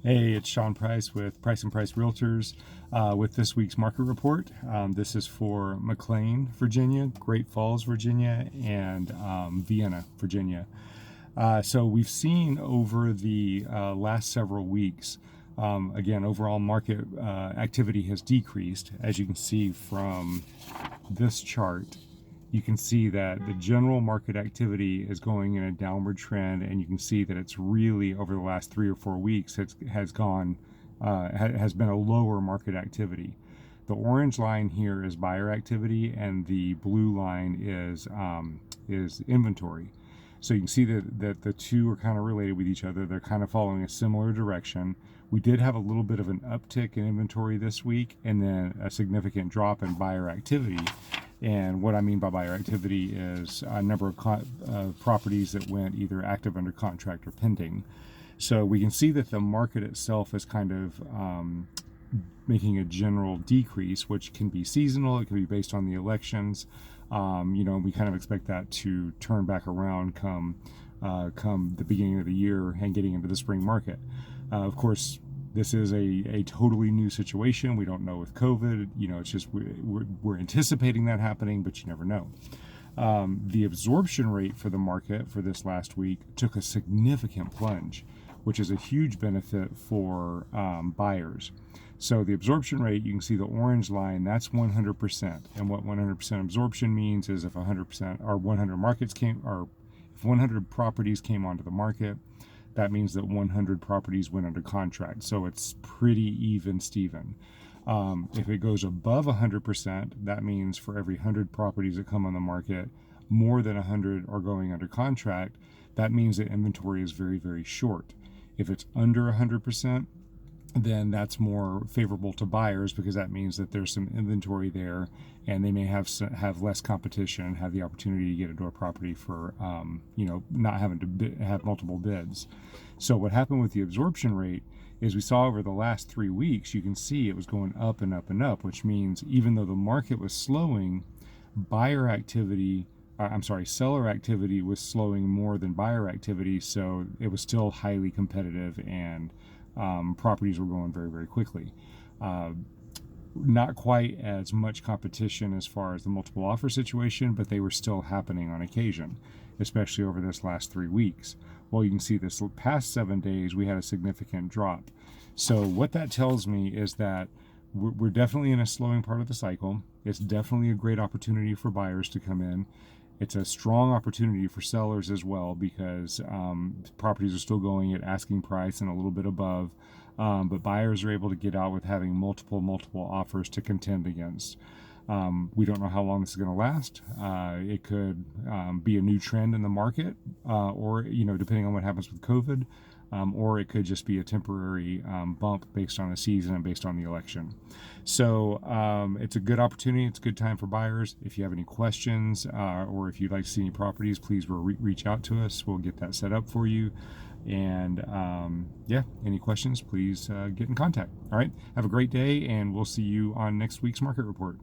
Hey, it's Sean Price with Price Realtors with this week's market report. This is for McLean, Virginia, Great Falls, Virginia, and Vienna, Virginia. So we've seen over the last several weeks, again, overall market activity has decreased. As you can see from this chart, you can see that the general market activity is going in a downward trend, and you can see that it's really over the last 3 or 4 weeks has been a lower market activity. The orange line here is buyer activity, and the blue line is inventory. So you can see that the two are kind of related with each other. They're kind of following a similar direction. We did have a little bit of an uptick in inventory this week, and then a significant drop in buyer activity. And what I mean by buyer activity is a number of properties that went either active, under contract, or pending. So we can see that the market itself is kind of making a general decrease, which can be seasonal. It can be based on the elections. We kind of expect that to turn back around come the beginning of the year and getting into the spring market. Of course, this is a totally new situation. We don't know with COVID. It's just we're anticipating that happening, but you never know. The absorption rate for the market for this last week took a significant plunge, which is a huge benefit for buyers. So the absorption rate, you can see the orange line, that's 100%. And what 100% absorption means is if 100% or 100 markets came, or if 100 properties came onto the market, that means that 100 properties went under contract. So it's pretty even Steven. If it goes above 100%, that means for every 100 properties that come on the market, more than 100 are going under contract. That means that inventory is very, very short. If it's under 100%, then that's more favorable to buyers, because that means that there's some inventory there, and they may have less competition and have the opportunity to get into a property for not having to have multiple bids. So what happened with the absorption rate is we saw over the last 3 weeks, you can see it was going up and up and up, which means even though the market was slowing, seller activity was slowing more than buyer activity. So it was still highly competitive, and properties were going very, very quickly. Not quite as much competition as far as the multiple offer situation, but they were still happening on occasion, especially over this last 3 weeks. Well, you can see this past 7 days, we had a significant drop. So what that tells me is that we're definitely in a slowing part of the cycle. It's definitely a great opportunity for buyers to come in. It's a strong opportunity for sellers as well, because properties are still going at asking price and a little bit above, but buyers are able to get out with having multiple offers to contend against. We don't know how long this is going to last. It could be a new trend in the market, or depending on what happens with COVID, or it could just be a temporary bump based on the season and based on the election. So it's a good opportunity. It's a good time for buyers. If you have any questions, or if you'd like to see any properties, please reach out to us. We'll get that set up for you. And any questions, please get in contact. All right, have a great day, and we'll see you on next week's market report.